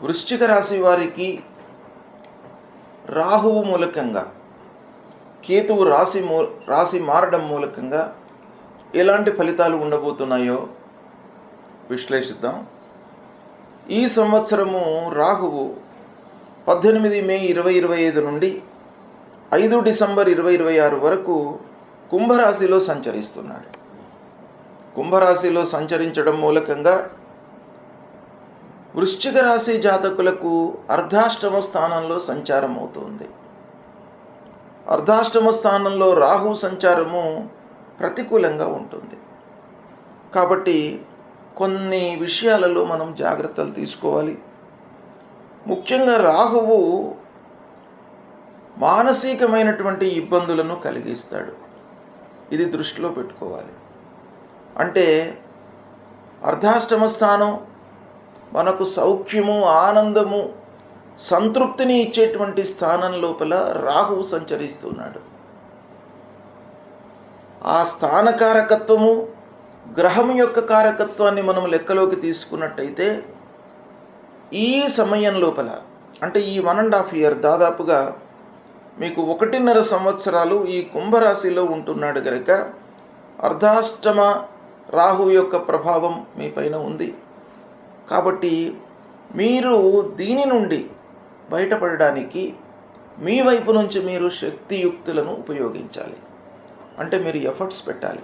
వృశ్చిక రాశి వారికి రాహువు మూలకంగా, కేతువు రాశి మారడం మూలకంగా ఎలాంటి ఫలితాలు ఉండబోతున్నాయో విశ్లేషిద్దాం. ఈ సంవత్సరము రాహువు 18 మే 2025 నుండి 5 డిసెంబర్ 2026 వరకు కుంభరాశిలో సంచరిస్తున్నాడు. కుంభరాశిలో సంచరించడం మూలకంగా వృశ్చిక రాశి జాతకులకు అర్ధాష్టమ స్థానంలో సంచారం అవుతుంది. అర్ధాష్టమ స్థానంలో రాహు సంచారము ప్రతికూలంగా ఉంటుంది. కాబట్టి కొన్ని విషయాలలో మనం జాగ్రత్తలు తీసుకోవాలి. ముఖ్యంగా రాహువు మానసికమైనటువంటి ఇబ్బందులను కలిగిస్తాడు. ఇది దృష్టిలో పెట్టుకోవాలి. అంటే అర్ధాష్టమ స్థానం మనకు సౌఖ్యము, ఆనందము, సంతృప్తిని ఇచ్చేటువంటి స్థానం లోపల రాహువు సంచరిస్తున్నాడు. ఆ స్థానకారకత్వము, గ్రహం యొక్క కారకత్వాన్ని మనం లెక్కలోకి తీసుకున్నట్టయితే ఈ సమయం లోపల, అంటే ఈ 1.5 year దాదాపుగా మీకు 1.5 సంవత్సరాలు ఈ కుంభరాశిలో ఉంటున్నాడు కనుక అర్ధాష్టమ రాహు యొక్క ప్రభావం మీ పైన ఉంది. కాబట్టి మీరు దీని నుండి బయటపడడానికి మీ వైపు నుంచి మీరు శక్తియుక్తులను ఉపయోగించాలి. అంటే మీరు ఎఫర్ట్స్ పెట్టాలి.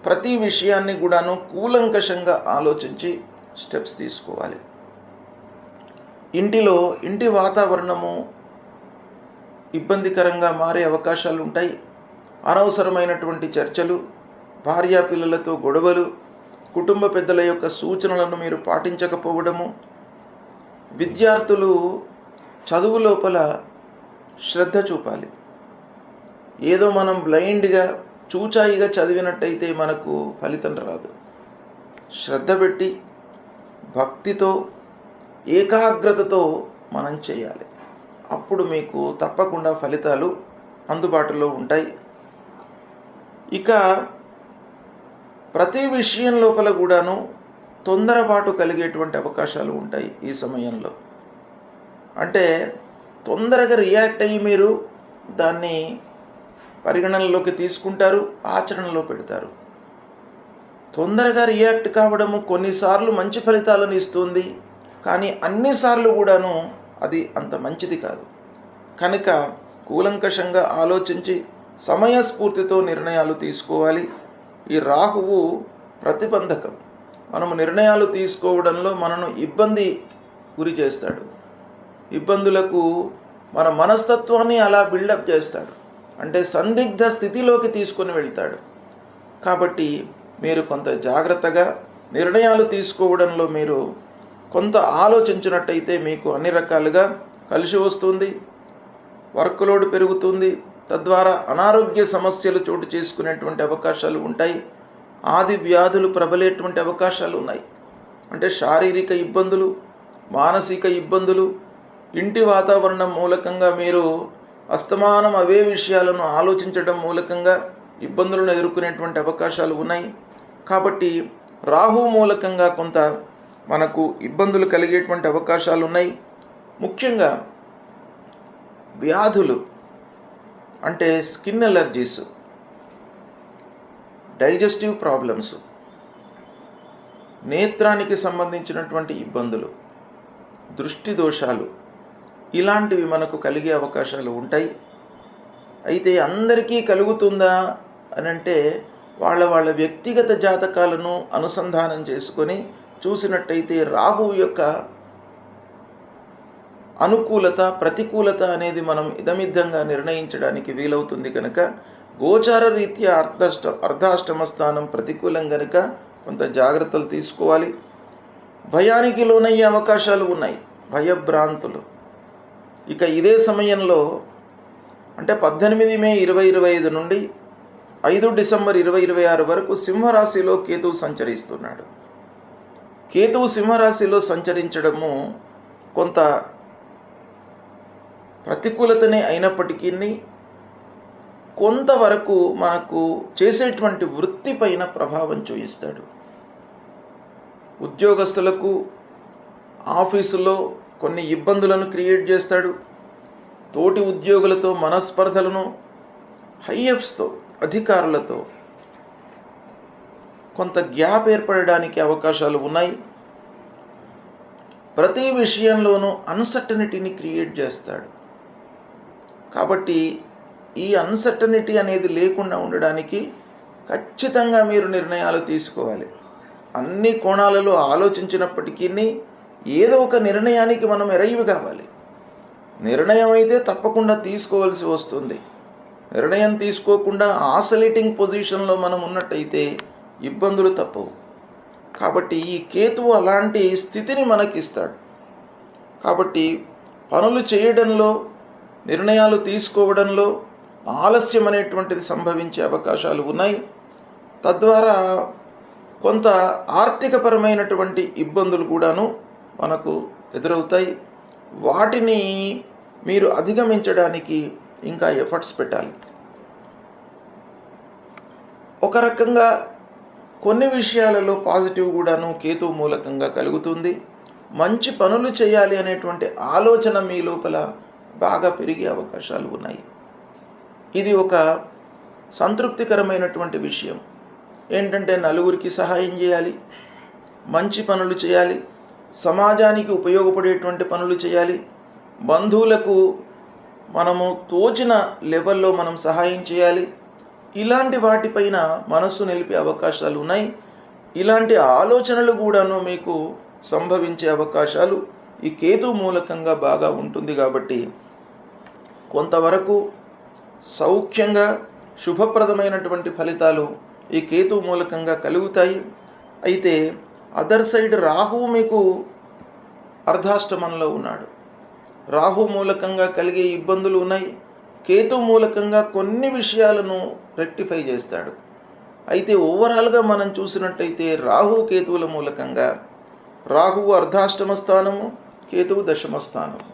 ప్రతి విషయాన్ని కూడాను కూలంకషంగా ఆలోచించి స్టెప్స్ తీసుకోవాలి. ఇంటి వాతావరణము ఇబ్బందికరంగా మారే అవకాశాలు ఉంటాయి. అనవసరమైనటువంటి చర్చలు, భార్యాపిల్లలతో గొడవలు, కుటుంబ పెద్దల యొక్క సూచనలను మీరు పాటించకపోవడము, విద్యార్థులు చదువు లోపల శ్రద్ధ చూపాలి. ఏదో మనం బ్లైండ్గా చూచాయిగా చదివినట్టయితే మనకు ఫలితం రాదు. శ్రద్ధ పెట్టి భక్తితో ఏకాగ్రతతో మనం చేయాలి. అప్పుడు మీకు తప్పకుండా ఫలితాలు అందుబాటులో ఉంటాయి. ఇక ప్రతి విషయం లోపల కూడాను తొందరపాటు కలిగేటువంటి అవకాశాలు ఉంటాయి ఈ సమయంలో. అంటే తొందరగా రియాక్ట్ అయ్యి మీరు దాన్ని పరిగణనలోకి తీసుకుంటారు, ఆచరణలో పెడతారు. తొందరగా రియాక్ట్ కావడము కొన్నిసార్లు మంచి ఫలితాలను ఇస్తుంది, కానీ అన్నిసార్లు కూడాను అది అంత మంచిది కాదు. కనుక కూలంకషంగా ఆలోచించి సమయస్ఫూర్తితో నిర్ణయాలు తీసుకోవాలి. ఈ రాహువు ప్రతిబంధకం. మనము నిర్ణయాలు తీసుకోవడంలో మనను ఇబ్బంది గురి చేస్తాడు. ఇబ్బందులకు మన మనస్తత్వాన్ని అలా బిల్డప్ చేస్తాడు. అంటే సందిగ్ధ స్థితిలోకి తీసుకొని వెళ్తాడు. కాబట్టి మీరు కొంత జాగ్రత్తగా నిర్ణయాలు తీసుకోవడంలో మీరు కొంత ఆలోచించినట్టయితే మీకు అన్ని రకాలుగా కలిసి వస్తుంది. వర్క్ లోడ్ పెరుగుతుంది. తద్వారా అనారోగ్య సమస్యలు చోటు చేసుకునేటువంటి అవకాశాలు ఉంటాయి. ఆది వ్యాధులు ప్రబలేటువంటి అవకాశాలు ఉన్నాయి. అంటే శారీరక ఇబ్బందులు, మానసిక ఇబ్బందులు, ఇంటి వాతావరణం మూలకంగా మీరు అస్తమానం అవే విషయాలను ఆలోచించడం మూలకంగా ఇబ్బందులను ఎదుర్కొనేటువంటి అవకాశాలు ఉన్నాయి. కాబట్టి రాహు మూలకంగా కొంత మనకు ఇబ్బందులు కలిగేటువంటి అవకాశాలు ఉన్నాయి. ముఖ్యంగా వ్యాధులు అంటే స్కిన్ ఎలర్జీస్, డైజెస్టివ్ ప్రాబ్లమ్స్, నేత్రానికి సంబంధించినటువంటి ఇబ్బందులు, దృష్టి దోషాలు, ఇలాంటివి మనకు కలిగే అవకాశాలు ఉంటాయి. అయితే అందరికీ కలుగుతుందా అని అంటే వాళ్ళ వ్యక్తిగత జాతకాలను అనుసంధానం చేసుకొని చూసినట్టయితే రాహువు యొక్క అనుకూలత, ప్రతికూలత అనేది మనం ఇదమిద్దంగా నిర్ణయించడానికి వీలవుతుంది. కనుక గోచార రీత్యా అర్ధాష్టమ స్థానం ప్రతికూలం కనుక కొంత జాగ్రత్తలు తీసుకోవాలి. భయానికి లోనయ్యే అవకాశాలు ఉన్నాయి, భయభ్రాంతులు. ఇక ఇదే సమయంలో అంటే 18 మే 2025 నుండి 5 డిసెంబర్ 2026 వరకు సింహరాశిలో కేతువు సంచరిస్తున్నాడు. కేతువు సింహరాశిలో సంచరించడము కొంత ప్రతికూలతనే అయినప్పటికీ కొంతవరకు మనకు చేసేటువంటి వృత్తి పైన ప్రభావం చూపిస్తాడు. ఉద్యోగస్తులకు ఆఫీసులో కొన్ని ఇబ్బందులను క్రియేట్ చేస్తాడు. తోటి ఉద్యోగులతో మనస్పర్ధలను, హైఎఫ్స్తో, అధికారులతో కొంత గ్యాప్ ఏర్పడడానికి అవకాశాలు ఉన్నాయి. ప్రతి విషయంలోనూ అన్సర్టనిటీని క్రియేట్ చేస్తాడు. కాబట్టి ఈ అన్సర్టనిటీ అనేది లేకుండా ఉండడానికి ఖచ్చితంగా మీరు నిర్ణయాలు తీసుకోవాలి. అన్ని కోణాలలో ఆలోచించినప్పటికీ ఏదో ఒక నిర్ణయానికి మనం ఎరైవ్ కావాలి. నిర్ణయం అయితే తప్పకుండా తీసుకోవాల్సి వస్తుంది. నిర్ణయం తీసుకోకుండా ఆసలేటింగ్ పొజిషన్లో మనం ఉన్నట్టయితే ఇబ్బందులు తప్పవు. కాబట్టి ఈ కేతువు అలాంటి స్థితిని మనకిస్తాడు. కాబట్టి పనులు చేయడంలో, నిర్ణయాలు తీసుకోవడంలో ఆలస్యం అనేటువంటిది సంభవించే అవకాశాలు ఉన్నాయి. తద్వారా కొంత ఆర్థికపరమైనటువంటి ఇబ్బందులు కూడాను మనకు ఎదురవుతాయి. వాటిని మీరు అధిగమించడానికి ఇంకా ఎఫర్ట్స్ పెట్టాలి. ఒక రకంగా కొన్ని విషయాలలో పాజిటివ్ కూడాను కేతువు మూలకంగా కలుగుతుంది. మంచి పనులు చేయాలి అనేటువంటి ఆలోచన మీ లోపల బాగా పెరిగే అవకాశాలు ఉన్నాయి. ఇది ఒక సంతృప్తికరమైనటువంటి విషయం. ఏంటంటే నలుగురికి సహాయం చేయాలి, మంచి పనులు చేయాలి, సమాజానికి ఉపయోగపడేటువంటి పనులు చేయాలి, బంధువులకు మనము తోచిన లెవెల్లో మనం సహాయం చేయాలి. ఇలాంటి వాటిపైన మనస్సు నిలిపే అవకాశాలు ఉన్నాయి. ఇలాంటి ఆలోచనలు కూడాను మీకు సంభవించే అవకాశాలు ఈ కేతు మూలకంగా బాగా ఉంటుంది. కాబట్టి కొంతవరకు సౌఖ్యంగా శుభప్రదమైనటువంటి ఫలితాలు ఈ కేతు మూలకంగా కలుగుతాయి. అయితే అదర్ సైడ్ రాహువు మీకు అర్ధాష్టమంలో ఉన్నాడు. రాహు మూలకంగా కలిగే ఇబ్బందులు ఉన్నాయి. కేతు మూలకంగా కొన్ని విషయాలను రెక్టిఫై చేస్తాడు. అయితే ఓవరాల్గా మనం చూసినట్టయితే రాహు కేతువుల మూలకంగా, రాహువు అర్ధాష్టమ స్థానము, కేతువు దశమ స్థానము,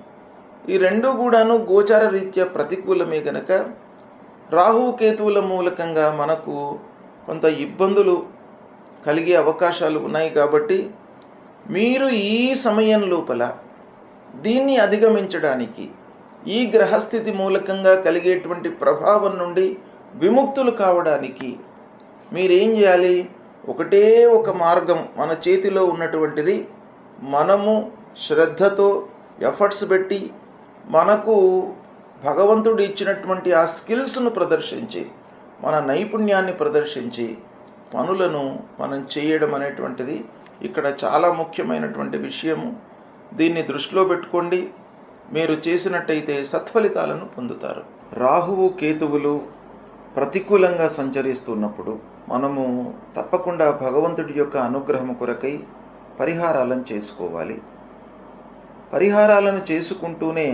ఈ రెండు కూడాను గోచార రీత్యా ప్రతికూలమే గనక రాహు కేతువుల మూలకంగా మనకు కొంత ఇబ్బందులు కలిగే అవకాశాలు ఉన్నాయి. కాబట్టి మీరు ఈ సమయం లోపల దీన్ని అధిగమించడానికి, ఈ గ్రహస్థితి మూలకంగా కలిగేటువంటి ప్రభావం నుండి విముక్తులు కావడానికి మీరేం చేయాలి? ఒకటే ఒక మార్గం మన చేతిలో ఉన్నటువంటిది. మనము శ్రద్ధతో ఎఫర్ట్స్ పెట్టి మనకు భగవంతుడు ఇచ్చినటువంటి ఆ స్కిల్స్ను ప్రదర్శించి, మన నైపుణ్యాన్ని ప్రదర్శించి పనులను మనం చేయడం అనేటువంటిది ఇక్కడ చాలా ముఖ్యమైనటువంటి విషయము. దీన్ని దృష్టిలో పెట్టుకోండి. మీరు చేసినట్టయితే సత్ఫలితాలను పొందుతారు. రాహువు కేతువులు ప్రతికూలంగా సంచరిస్తున్నప్పుడు మనము తప్పకుండా భగవంతుడి యొక్క అనుగ్రహం కొరకై పరిహారాలను చేసుకోవాలి. పరిహారాలను చేసుకుంటూనే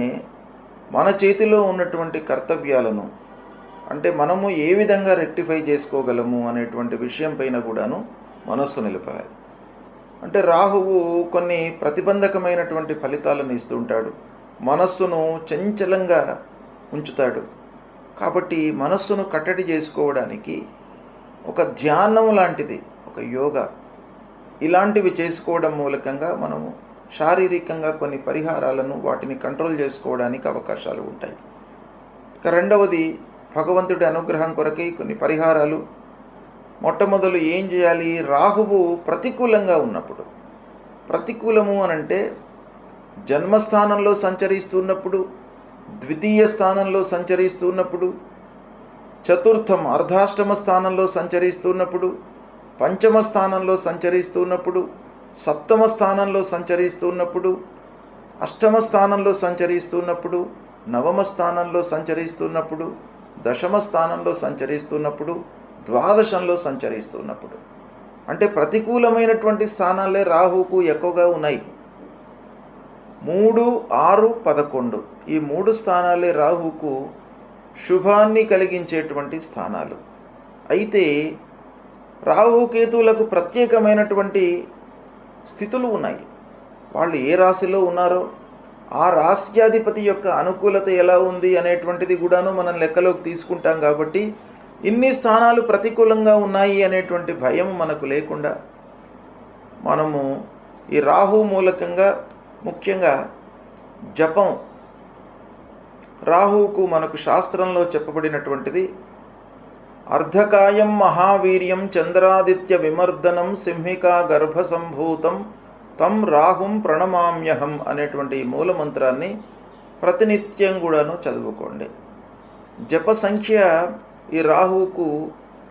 మన చేతిలో ఉన్నటువంటి కర్తవ్యాలను, అంటే మనము ఏ విధంగా రెక్టిఫై చేసుకోగలము అనేటువంటి విషయం పైన కూడాను మనస్సు నిలపాలి. అంటే రాహువు కొన్ని ప్రతిబంధకమైనటువంటి ఫలితాలను ఇస్తుంటాడు. మనస్సును చంచలంగా ఉంచుతాడు. కాబట్టి మనస్సును కట్టడి చేసుకోవడానికి ఒక ధ్యానం లాంటిది, ఒక యోగా ఇలాంటివి చేసుకోవడం మూలకంగా మనము శారీరకంగా కొన్ని పరిహారాలను, వాటిని కంట్రోల్ చేసుకోవడానికి అవకాశాలు ఉంటాయి. ఇక రెండవది, భగవంతుడి అనుగ్రహం కొరకై కొన్ని పరిహారాలు. మొట్టమొదలు ఏం చేయాలి? రాహువు ప్రతికూలంగా ఉన్నప్పుడు, ప్రతికూలము అనంటే జన్మస్థానంలో సంచరిస్తున్నప్పుడు, ద్వితీయ స్థానంలో సంచరిస్తున్నప్పుడు, చతుర్థం అర్ధాష్టమ స్థానంలో సంచరిస్తున్నప్పుడు, పంచమ స్థానంలో సంచరిస్తున్నప్పుడు, సప్తమ స్థానంలో సంచరిస్తున్నప్పుడు, అష్టమ స్థానంలో సంచరిస్తున్నప్పుడు, నవమ స్థానంలో సంచరిస్తున్నప్పుడు, దశమ స్థానంలో సంచరిస్తున్నప్పుడు, ద్వాదశంలో సంచరిస్తున్నప్పుడు, అంటే ప్రతికూలమైనటువంటి స్థానాలే రాహువుకు ఎక్కువగా ఉన్నాయి. 3, 6, 11 ఈ 3 స్థానాలే రాహువుకు శుభాన్ని కలిగించేటువంటి స్థానాలు. అయితే రాహుకేతువులకు ప్రత్యేకమైనటువంటి స్థితులు ఉన్నాయి. వాళ్ళు ఏ రాశిలో ఉన్నారో ఆ రాశ్యాధిపతి యొక్క అనుకూలత ఎలా ఉంది అనేటువంటిది కూడాను మనం లెక్కలోకి తీసుకుంటాం. కాబట్టి ఇన్ని స్థానాలు ప్రతికూలంగా ఉన్నాయి అనేటువంటి భయం మనకు లేకుండా మనము ఈ రాహు మూలకంగా ముఖ్యంగా జపం రాహువుకు మనకు శాస్త్రంలో చెప్పబడినటువంటిది అర్ధకాయం మహావీర్యం చంద్రాదిత్య విమర్దనం సింహికా గర్భ సంభూతం తం రాహుం ప్రణమామ్యహం అనేటువంటి మూలమంత్రాన్ని ప్రతినిత్యం కూడాను చదువుకోండి. జప సంఖ్య ఈ రాహువుకు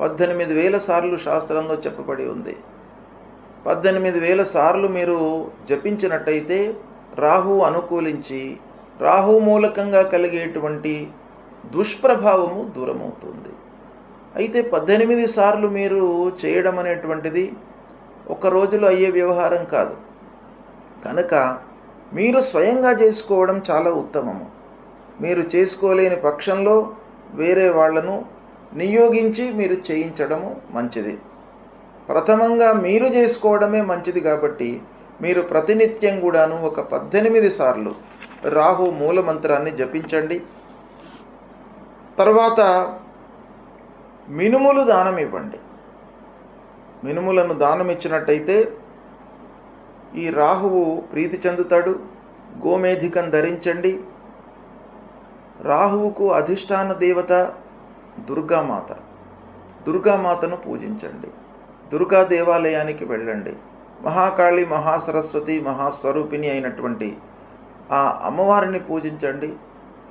18,000 సార్లు శాస్త్రంలో చెప్పబడి ఉంది. 18,000 సార్లు మీరు జపించినట్టయితే రాహువు అనుకూలించి రాహు మూలకంగా కలిగేటువంటి దుష్ప్రభావము దూరమవుతుంది. అయితే 18 సార్లు మీరు చేయడం అనేటువంటిది ఒక రోజులో అయ్యే వ్యవహారం కాదు కనుక మీరు స్వయంగా చేసుకోవడం చాలా ఉత్తమము. మీరు చేసుకోలేని పక్షంలో వేరే వాళ్లను నియోగించి మీరు చేయించడము మంచిది. ప్రథమంగా మీరు చేసుకోవడమే మంచిది కాబట్టి మీరు ప్రతినిత్యం కూడాను ఒక 18 సార్లు రాహు మూలమంత్రాన్ని జపించండి. తర్వాత మినుములు దానం ఇవ్వండి. మినుములను దానం ఇచ్చినట్టయితే ఈ రాహువు ప్రీతి చెందుతాడు. గోమేధికం ధరించండి. రాహువుకు అధిష్టాన దేవత దుర్గామాత. దుర్గామాతను పూజించండి. దుర్గా దేవాలయానికి వెళ్ళండి. మహాకాళి, మహాసరస్వతి, మహాస్వరూపిణి అయినటువంటి ఆ అమ్మవారిని పూజించండి.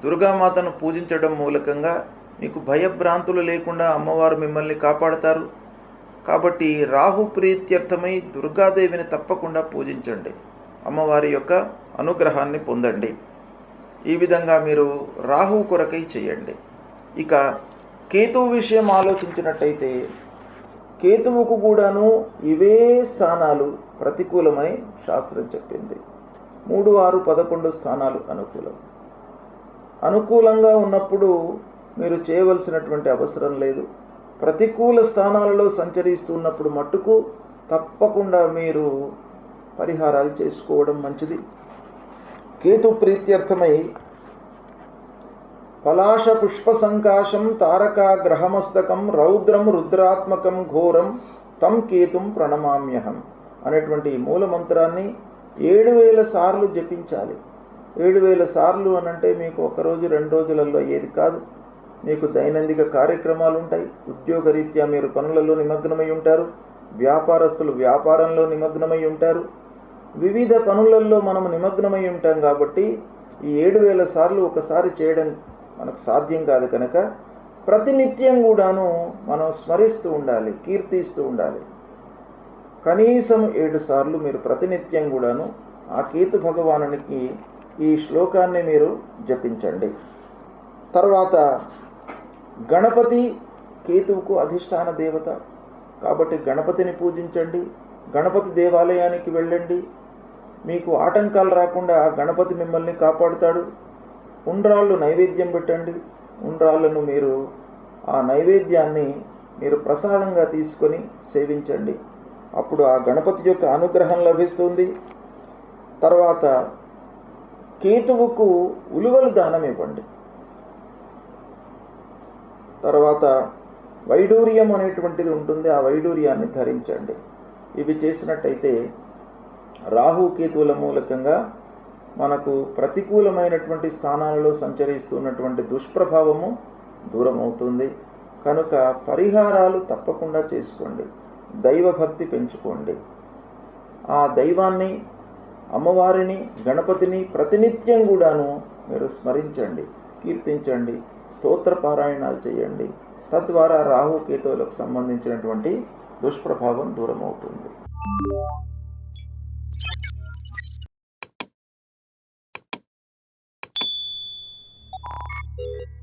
దుర్గామాతను పూజించడం మూలకంగా మీకు భయభ్రాంతులు లేకుండా అమ్మవారు మిమ్మల్ని కాపాడతారు. కాబట్టి రాహు ప్రీత్యర్థమై దుర్గాదేవిని తప్పకుండా పూజించండి. అమ్మవారి యొక్క అనుగ్రహాన్ని పొందండి. ఈ విధంగా మీరు రాహువు కొరకై చేయండి. ఇక కేతువు విషయం ఆలోచించినట్టయితే కేతువుకు కూడాను ఇవే స్థానాలు ప్రతికూలమని శాస్త్రం చెప్పింది. 3, 6, 11 స్థానాలు అనుకూలం. అనుకూలంగా ఉన్నప్పుడు మీరు చేయవలసినటువంటి అవసరం లేదు. ప్రతికూల స్థానాలలో సంచరిస్తున్నప్పుడు మట్టుకు తప్పకుండా మీరు పరిహారాలు చేసుకోవడం మంచిది. కేతు ప్రీత్యర్థమై పలాశ పుష్ప సంకాశం తారకా గ్రహమస్తకం రౌద్రం రుద్రాత్మకం ఘోరం తం కేతుం ప్రణమామ్యహం అనేటువంటి మూలమంత్రాన్ని 7,000 సార్లు జపించాలి. 7,000 సార్లు అనంటే మీకు ఒకరోజు 2 రోజులలో అయ్యేది కాదు. మీకు దైనందిక కార్యక్రమాలు ఉంటాయి. ఉద్యోగరీత్యా మీరు పనులలో నిమగ్నమై ఉంటారు. వ్యాపారస్తులు వ్యాపారంలో నిమగ్నమై ఉంటారు. వివిధ పనులలో మనం నిమగ్నమై ఉంటాం కాబట్టి ఈ 7,000 సార్లు ఒకసారి చేయడం మనకు సాధ్యం కాదు కనుక ప్రతినిత్యం కూడాను మనం స్మరిస్తూ ఉండాలి, కీర్తిస్తూ ఉండాలి. కనీసం 7 సార్లు మీరు ప్రతినిత్యం కూడాను ఆ కేతు భగవానునికి ఈ శ్లోకాన్ని మీరు జపించండి. తర్వాత గణపతి కేతువుకు అధిష్టాన దేవత కాబట్టి గణపతిని పూజించండి. గణపతి దేవాలయానికి వెళ్ళండి. మీకు ఆటంకాలు రాకుండా గణపతి మిమ్మల్ని కాపాడుతాడు. ఉండ్రాళ్ళు నైవేద్యం పెట్టండి. ఉండ్రాళ్ళను మీరు ఆ నైవేద్యాన్ని మీరు ప్రసాదంగా తీసుకొని సేవించండి. అప్పుడు ఆ గణపతి యొక్క అనుగ్రహం లభిస్తుంది. తర్వాత కేతువుకు ఉలువలు దానం ఇవ్వండి. తర్వాత వైడూర్యం అనేటువంటిది ఉంటుంది. ఆ వైడూర్యాన్ని ధరించండి. ఇవి చేసినట్టయితే రాహు కేతువుల మూలకంగా మనకు ప్రతికూలమైనటువంటి స్థానాలలో సంచరిస్తున్నటువంటి దుష్ప్రభావము దూరమవుతుంది. కనుక పరిహారాలు తప్పకుండా చేసుకోండి. దైవభక్తి పెంచుకోండి. ఆ దైవాన్ని, అమ్మవారిని, గణపతిని ప్రతినిత్యం కూడాను మీరు స్మరించండి, కీర్తించండి, స్తోత్ర పారాయణాలు చేయండి. తద్వారా రాహు కేతువులకు సంబంధించినటువంటి దుష్ప్రభావం దూరమవుతుంది. you